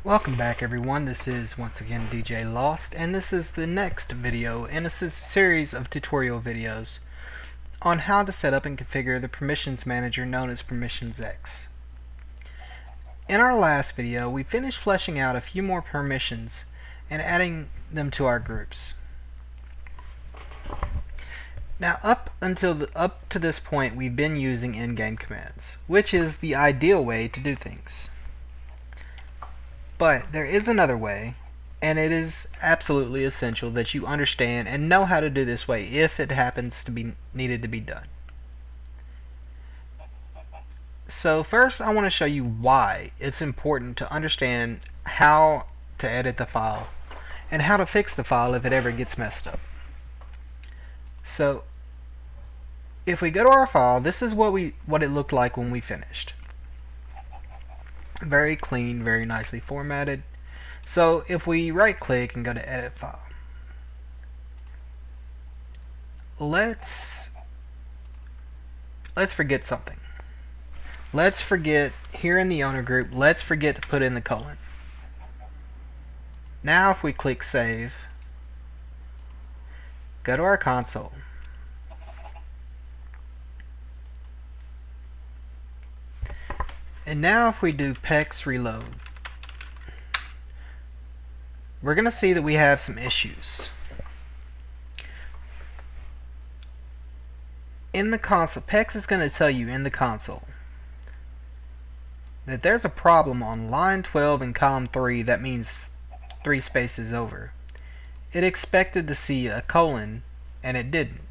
Welcome back everyone, this is once again DJ Lost, and this is the next video in a series of tutorial videos on how to set up and configure the permissions manager known as PermissionsX. In our last video, we finished fleshing out a few more permissions and adding them to our groups. Now up to this point we've been using in-game commands, which is the ideal way to do things. But there is another way, and it is absolutely essential that you understand and know how to do this way if it happens to be needed to be done. So first I want to show you why it's important to understand how to edit the file and how to fix the file if it ever gets messed up. So if we go to our file, this is what it looked like when we finished. Very clean, very nicely formatted. So if we right click and go to edit file, let's forget something. Let's forget here in the owner group, let's forget to put in the colon. Now if we click save, go to our console, and now if we do PEX reload, we're going to see that we have some issues. In the console, PEX is going to tell you in the console that there's a problem on line 12 in column 3, that means 3 spaces over. It expected to see a colon and it didn't.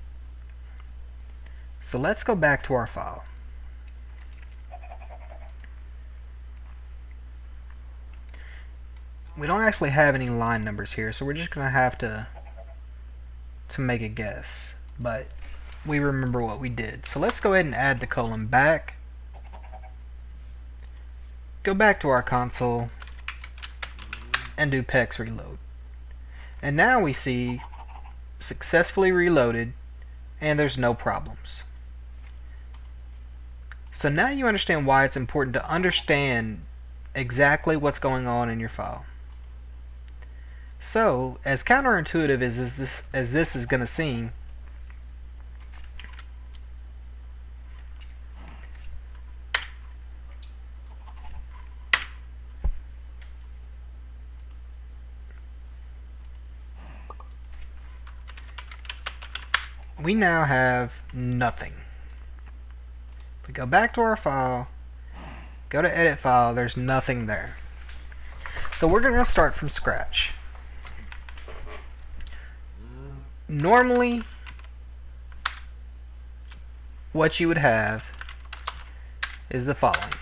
So let's go back to our file. We don't actually have any line numbers here, so we're just going to have to make a guess, but we remember what we did. So let's go ahead and add the colon back. Go back to our console and do PEX reload. And now we see successfully reloaded and there's no problems. So now you understand why it's important to understand exactly what's going on in your file. So, as counterintuitive as this is going to seem, we now have nothing. If we go back to our file, go to edit file, there's nothing there. So we're going to start from scratch. Normally, what you would have is the following.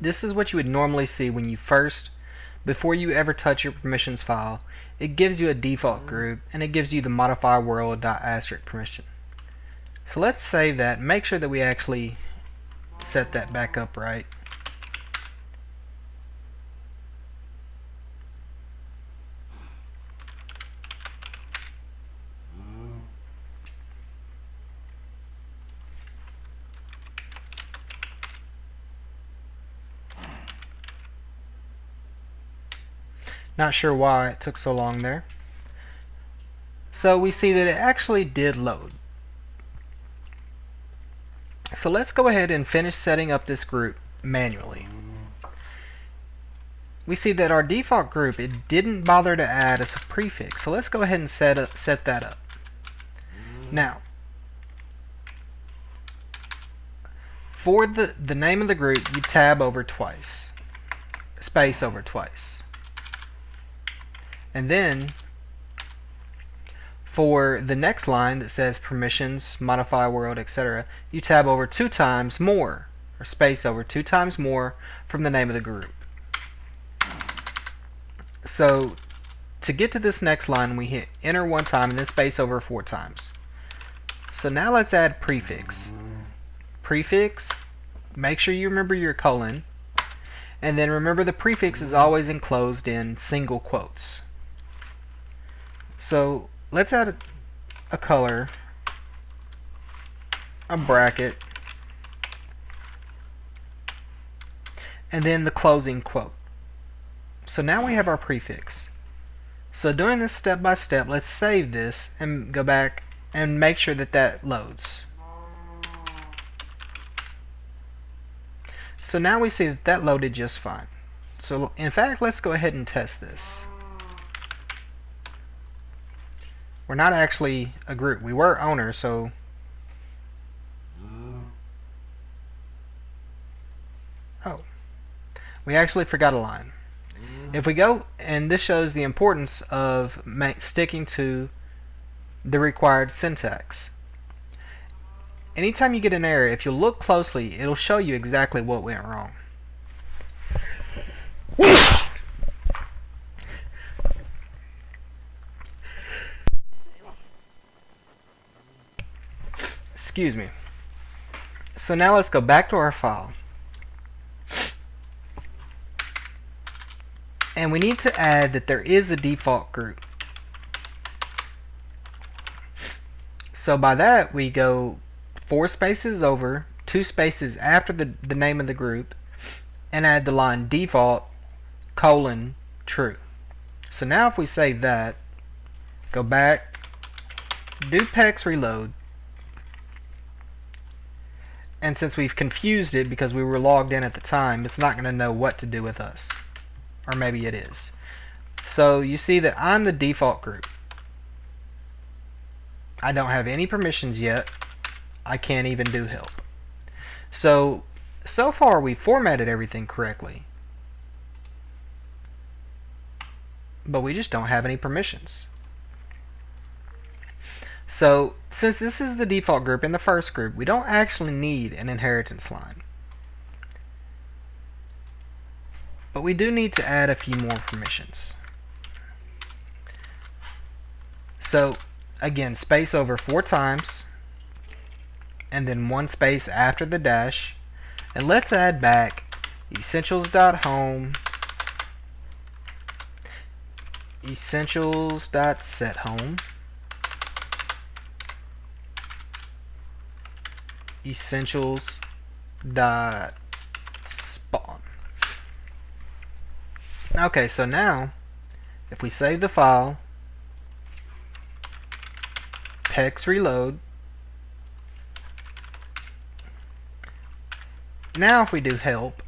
This is what you would normally see when you before you ever touch your permissions file. It gives you a default group and it gives you the modify world.asterisk permission. So let's save that and make sure that we actually set that back up right. Not sure why it took so long there. So we see that it actually did load. So let's go ahead and finish setting up this group manually. We see that our default group, it didn't bother to add as a prefix. So let's go ahead and set that up. Now, for the name of the group, you tab over twice, space over twice. And then for the next line that says permissions, modify world, etc., you tab over 2 times more, or space over 2 times more from the name of the group. So to get to this next line, we hit enter 1 time and then space over 4 times. So now let's add prefix. Prefix, make sure you remember your colon. And then remember, the prefix is always enclosed in single quotes. So let's add a color, a bracket, and then the closing quote. So now we have our prefix. So doing this step by step, let's save this and go back and make sure that that loads. So now we see that that loaded just fine. So in fact, let's go ahead and test this. We're not actually a group. We were owner, so oh, we actually forgot a line. If we go, and this shows the importance of sticking to the required syntax. Anytime you get an error, if you look closely, it'll show you exactly what went wrong. Excuse me. So now let's go back to our file. And we need to add that there is a default group. So by that, we go 4 spaces over, 2 spaces after the name of the group, and add the line default colon true. So now if we save that, go back, do PEX reload, and since we've confused it because we were logged in at the time, it's not going to know what to do with us. Or maybe it is. So you see that I'm the default group. I don't have any permissions yet. I can't even do help. So far we formatted everything correctly. But we just don't have any permissions. So since this is the default group in the first group, we don't actually need an inheritance line. But we do need to add a few more permissions. So again, space over 4 times, and then 1 space after the dash, and let's add back essentials.home, essentials.setHome, essentials.spawn. Okay, so now if we save the file, PEX reload, now if we do help,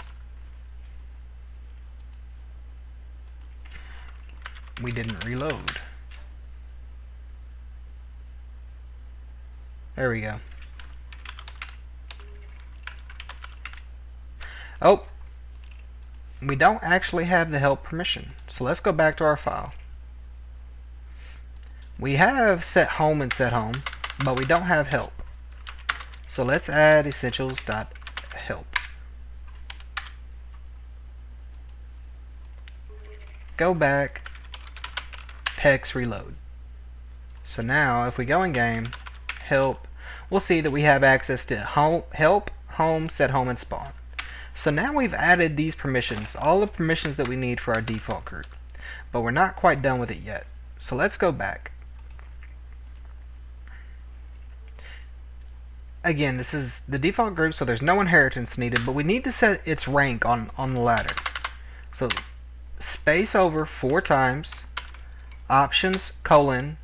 we didn't reload. There we go. Oh, we don't actually have the help permission. So let's go back to our file. We have set home and set home, but we don't have help. So let's add essentials.help. Go back, PEX reload. So now if we go in game, help, we'll see that we have access to help, home, set home, and spawn. So now we've added these permissions, all the permissions that we need for our default group. But we're not quite done with it yet. So let's go back. Again, this is the default group, so there's no inheritance needed, but we need to set its rank on the ladder. So space over 4 times, options, colon,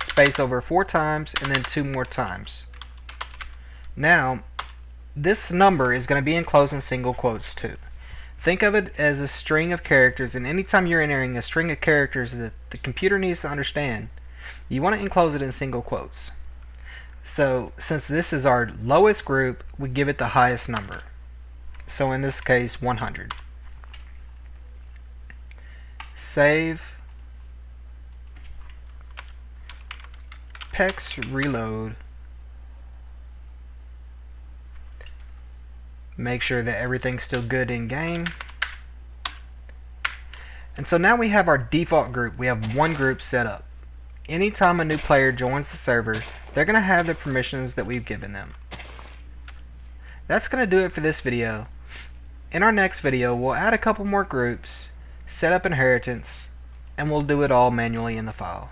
space over 4 times, and then 2 more times. Now, this number is going to be enclosed in single quotes too. Think of it as a string of characters, and anytime you're entering a string of characters that the computer needs to understand, you want to enclose it in single quotes. So since this is our lowest group, we give it the highest number. So in this case, 100. Save, PEX reload, make sure that everything's still good in game. And so now we have our default group. We have one group set up. Anytime a new player joins the server, they're going to have the permissions that we've given them. That's going to do it for this video. In our next video, we'll add a couple more groups, set up inheritance, and we'll do it all manually in the file.